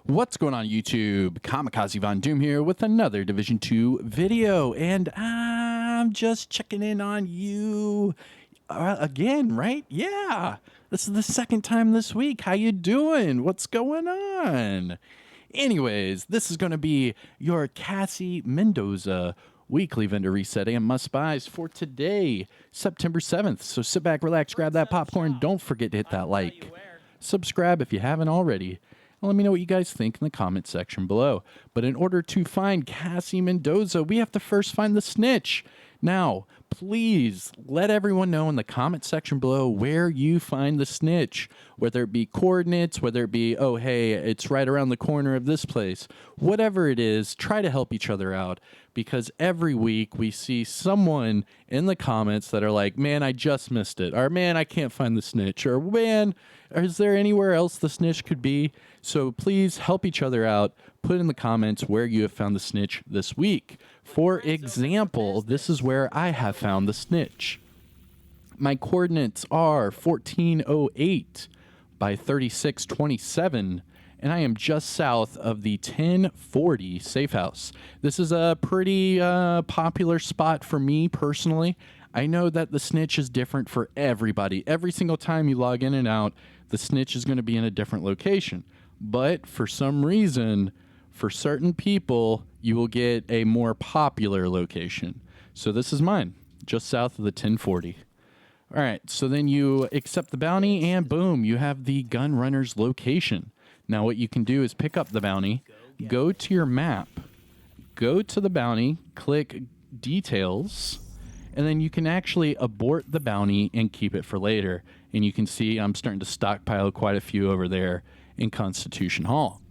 What's going on YouTube? Kamikazevondoom here with another Division 2 video, and I'm just checking in on you again, right? Yeah, this is the second time this week. How you doing? What's going on? Anyways, this is going to be your Cassie Mendoza weekly vendor reset and must-buys for today, September 7th. So sit back, relax, grab that popcorn. Don't forget to hit that like. Subscribe if you haven't already. And let me know what you guys think in the comment section below. But in order to find Cassie Mendoza, we have to first find the snitch. Now, please let everyone know in the comment section below where you find the snitch. Whether it be coordinates, whether it be, oh, hey, it's right around the corner of this place. Whatever it is, try to help each other out. Because every week we see someone in the comments that are like, man, I just missed it. Or, man, I can't find the snitch. Or, man, is there anywhere else the snitch could be? So please help each other out. Put in the comments where you have found the snitch this week. For example, this is where I have found the snitch. My coordinates are 1408 by 3627. And I am just south of the 1040 safe house. This is a pretty popular spot for me personally. I know that the snitch is different for everybody. Every single time you log in and out, the snitch is going to be in a different location. But for some reason, for certain people, you will get a more popular location. So this is mine, just south of the 1040. All right, so then you accept the bounty and boom, you have the gun runner's location. Now what you can do is pick up the bounty, go to your map, go to the bounty, click details, and then you can actually abort the bounty and keep it for later. And you can see I'm starting to stockpile quite a few over there in Constitution Hall.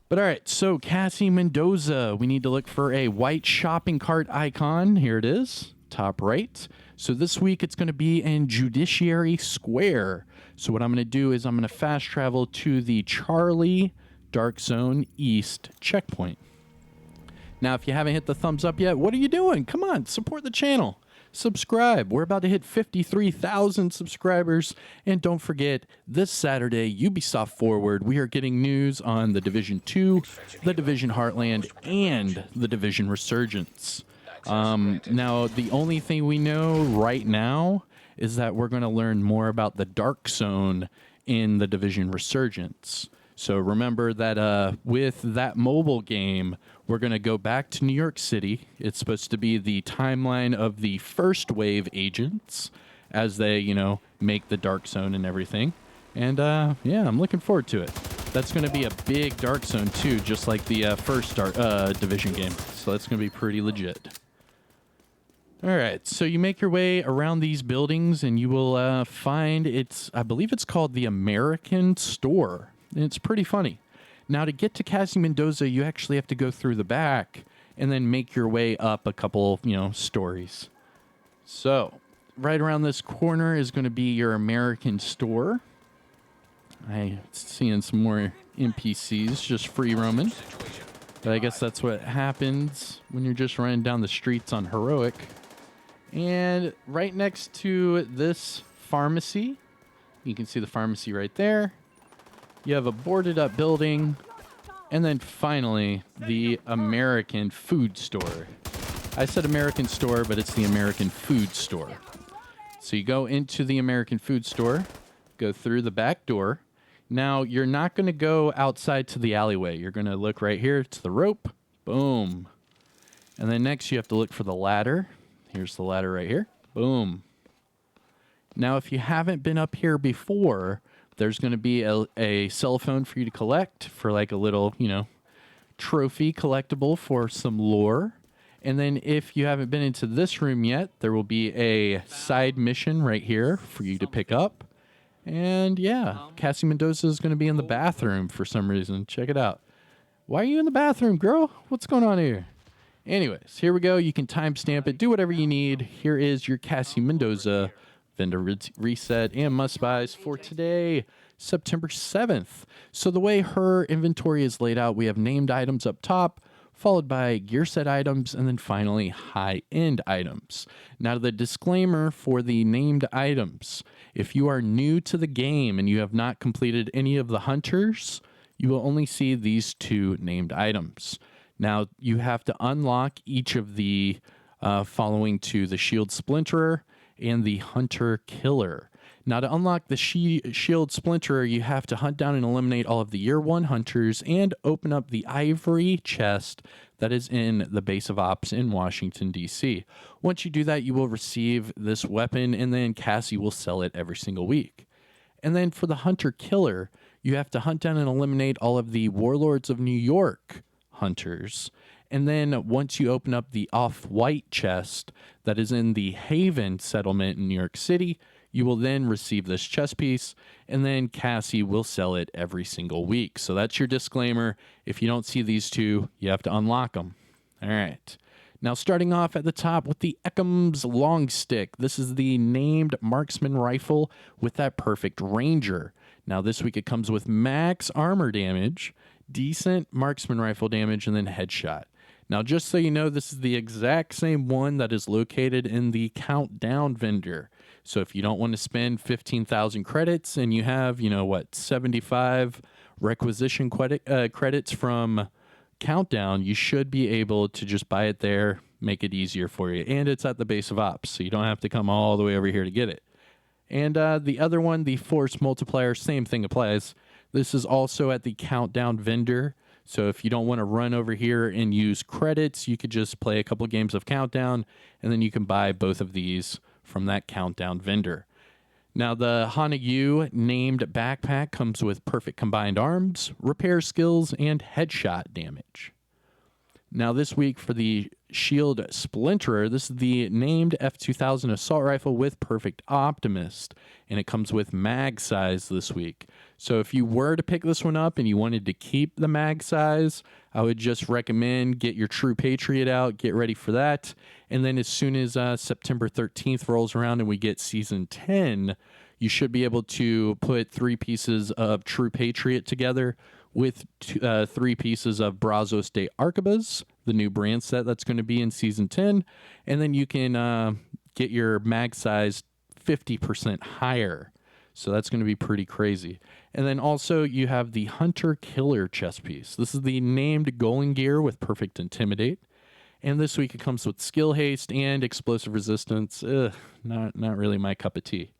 But all right, so Cassie Mendoza, we need to look for a white shopping cart icon. Here it is, top right. So this week it's going to be in Judiciary Square. So what I'm going to do is I'm going to fast travel to the Charlie Dark Zone East checkpoint. Now, if you haven't hit the thumbs up yet, what are you doing? Come on, support the channel. Subscribe. We're about to hit 53,000 subscribers. And don't forget, this Saturday, Ubisoft Forward, we are getting news on the Division 2, the Division Heartland, and the Division Resurgence. Now, the only thing we know right now is that we're going to learn more about the Dark Zone in the Division Resurgence. So remember that with that mobile game, we're going to go back to New York City. It's supposed to be the timeline of the first wave agents as they, make the Dark Zone and everything. And yeah, I'm looking forward to it. That's going to be a big Dark Zone too, just like the first Division game. So that's going to be pretty legit. All right, so you make your way around these buildings and you will find I believe it's called the American Store. And it's pretty funny. Now, to get to Cassie Mendoza, you actually have to go through the back and then make your way up a couple, stories. So, right around this corner is going to be your American Store. I'm seeing some more NPCs just free roaming. But I guess that's what happens when you're just running down the streets on Heroic. And right next to this pharmacy, you can see the pharmacy right there. You have a boarded up building. And then finally, the American Food Store. I said American Store, but it's the American Food Store. So you go into the American Food Store, go through the back door. Now, you're not going to go outside to the alleyway. You're going to look right here to the rope. Boom. And then next, you have to look for the ladder. Here's the ladder right here. Boom. Now, if you haven't been up here before, there's going to be a cell phone for you to collect for like a little, trophy collectible for some lore. And then if you haven't been into this room yet, there will be a side mission right here for you to pick up. And yeah, Cassie Mendoza is going to be in the bathroom for some reason. Check it out. Why are you in the bathroom, girl? What's going on here? Anyways, here we go. You can timestamp it. Do whatever you need. Here is your Cassie Mendoza vendor reset and must-buys for today, September 7th. So the way her inventory is laid out, we have named items up top, followed by gear set items, and then finally high-end items. Now the disclaimer for the named items. If you are new to the game and you have not completed any of the hunters, you will only see these 2 named items. Now, you have to unlock each of the following to the Shield Splinterer and the Hunter Killer. Now, to unlock the Shield Splinterer, you have to hunt down and eliminate all of the Year 1 hunters and open up the ivory chest that is in the base of ops in Washington, D.C. Once you do that, you will receive this weapon, and then Cassie will sell it every single week. And then for the Hunter Killer, you have to hunt down and eliminate all of the Warlords of New York hunters. And then once you open up the off-white chest that is in the Haven settlement in New York City, you will then receive this chest piece, and then Cassie will sell it every single week. So that's your disclaimer. If you don't see these 2, you have to unlock them. All right. Now, starting off at the top with the Eckham's long stick. This is the named marksman rifle with that perfect ranger. Now, this week it comes with max armor damage, decent marksman rifle damage, and then headshot. Now, just so you know, this is the exact same one that is located in the Countdown vendor. So if you don't want to spend 15,000 credits and you have, 75 requisition credits from Countdown, you should be able to just buy it there, make it easier for you. And it's at the base of ops, so you don't have to come all the way over here to get it. And the other one, the Force Multiplier, same thing applies. This is also at the Countdown vendor. So if you don't want to run over here and use credits, you could just play a couple games of Countdown, and then you can buy both of these from that Countdown vendor. Now, the Hanayu named backpack comes with perfect combined arms, repair skills, and headshot damage. Now, this week for the Shield Splinterer, this is the named F2000 assault rifle with perfect optimist, and it comes with mag size this week. So if you were to pick this one up and you wanted to keep the mag size, I would just recommend get your True Patriot out, get ready for that, and then as soon as September 13th rolls around and we get Season 10, you should be able to put 3 pieces of True Patriot together with 3 pieces of Brazos de Arquebus, the new brand set that's going to be in Season 10, and then you can get your mag size 50% higher. So that's going to be pretty crazy. And then also you have the Hunter Killer chest piece. This is the named Golem gear with perfect intimidate. And this week it comes with skill haste and explosive resistance. Not really my cup of tea.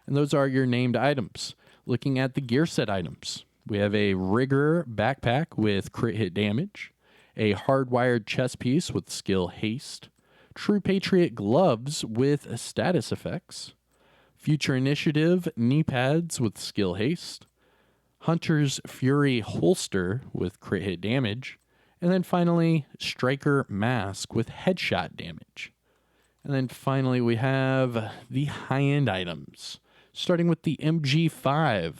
And those are your named items. Looking at the gear set items, we have a Rigger backpack with crit hit damage, a hardwired chest piece with skill haste, True Patriot gloves with status effects, Future Initiative knee pads with skill haste, Hunter's Fury holster with crit hit damage, and then finally Striker mask with headshot damage. And then finally we have the high-end items, starting with the MG5,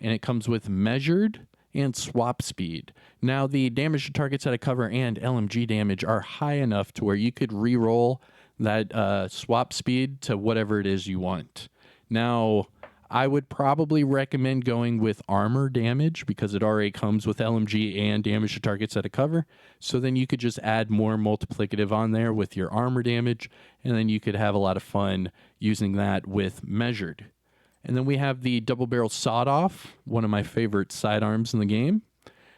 and it comes with measured and swap speed. Now, the damage to targets out of cover and LMG damage are high enough to where you could re-roll that swap speed to whatever it is you want. Now, I would probably recommend going with armor damage because it already comes with LMG and damage to targets out of cover. So then you could just add more multiplicative on there with your armor damage, and then you could have a lot of fun using that with measured. And then we have the double barrel sawed-off, one of my favorite sidearms in the game.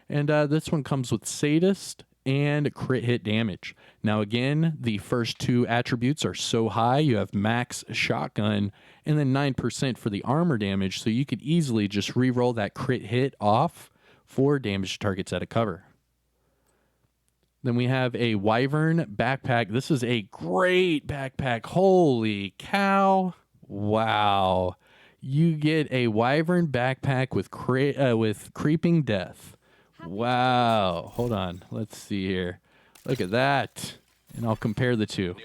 And this one comes with sadist and crit hit damage. Now again, the first 2 attributes are so high, you have max shotgun and then 9% for the armor damage, so you could easily just re-roll that crit hit off for damage to targets out of cover. Then we have a Wyvern Backpack. This is a great backpack. Holy cow. Wow. You get a Wyvern Backpack with Creeping Death. Wow. Hold on. Let's see here. Look at that. And I'll compare the 2.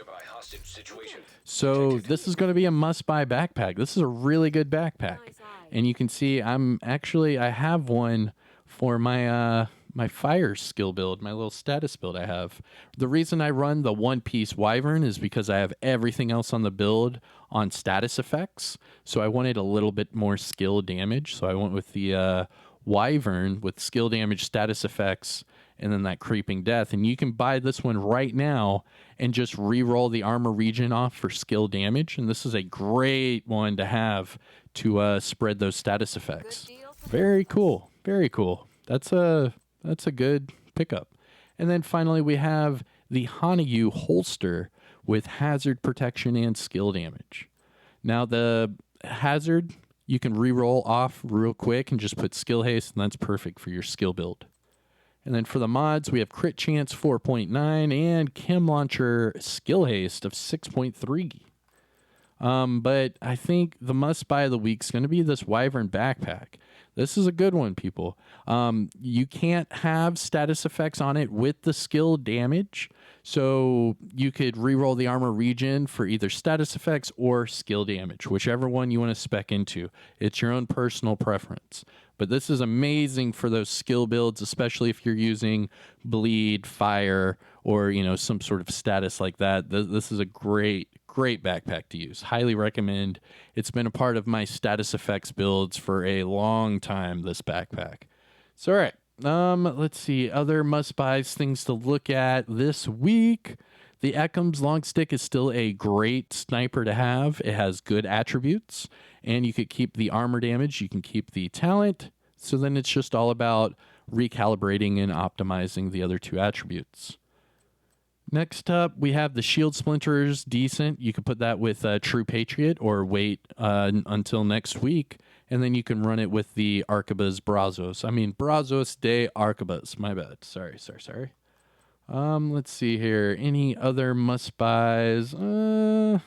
So this is going to be a must-buy backpack. This is a really good backpack. And you can see I have one for my my fire skill build, my little status build I have. The reason I run the one-piece Wyvern is because I have everything else on the build on status effects. So I wanted a little bit more skill damage. So I went with the Wyvern with skill damage, status effects, and then that Creeping Death. And you can buy this one right now and just re-roll the armor region off for skill damage. And this is a great one to have to spread those status effects. Very cool. Very cool. That's a good pickup. And then finally we have the Hanayu Holster with hazard protection and skill damage. Now the hazard you can reroll off real quick and just put skill haste, and that's perfect for your skill build. And then for the mods, we have crit chance 4.9 and chem launcher skill haste of 6.3. But I think the must buy of the week is going to be this Wyvern Backpack. This is a good one, people. You can't have status effects on it with the skill damage. So you could reroll the armor regen for either status effects or skill damage, whichever one you want to spec into. It's your own personal preference. But this is amazing for those skill builds, especially if you're using bleed, fire, or some sort of status like that. This is a great backpack to use. Highly recommend. It's been a part of my status effects builds for a long time, this backpack. So, all right. Let's see. Other must-buys, things to look at this week. The Eckham's long stick is still a great sniper to have. It has good attributes, and you could keep the armor damage. You can keep the talent. So then it's just all about recalibrating and optimizing the other two attributes. Next up, we have the shield splinters. Decent. You could put that with True Patriot or wait until next week, and then you can run it with the Arquebus Brazos. Brazos de Arquebus. My bad. Sorry. Let's see here. Any other must-buys? Not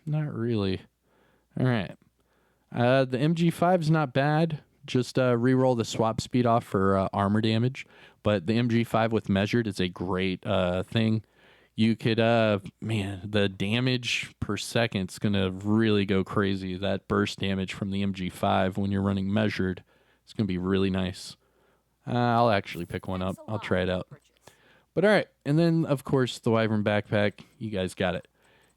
really. All right. The MG5 is not bad. Just reroll the swap speed off for armor damage, but the MG5 with measured is a great thing. You could, the damage per second is going to really go crazy. That burst damage from the MG5 when you're running measured is going to be really nice. I'll actually pick one up. I'll try it out. But all right. And then, of course, the Wyvern Backpack. You guys got it.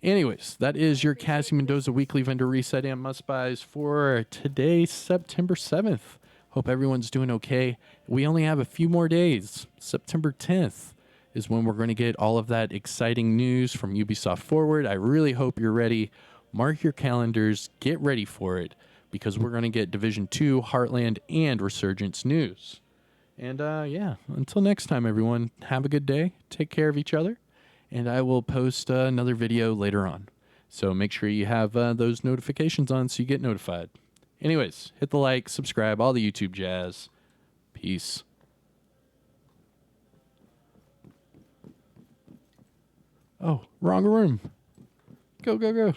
Anyways, that is your Cassie Mendoza weekly vendor reset and must-buys for today, September 7th. Hope everyone's doing okay. We only have a few more days. September 10th. Is when we're going to get all of that exciting news from Ubisoft Forward. I really hope you're ready. Mark your calendars. Get ready for it, because we're going to get Division 2, Heartland, and Resurgence news. And until next time, everyone, have a good day. Take care of each other. And I will post another video later on. So make sure you have those notifications on so you get notified. Anyways, hit the like, subscribe, all the YouTube jazz. Peace. Oh, wrong room. Go.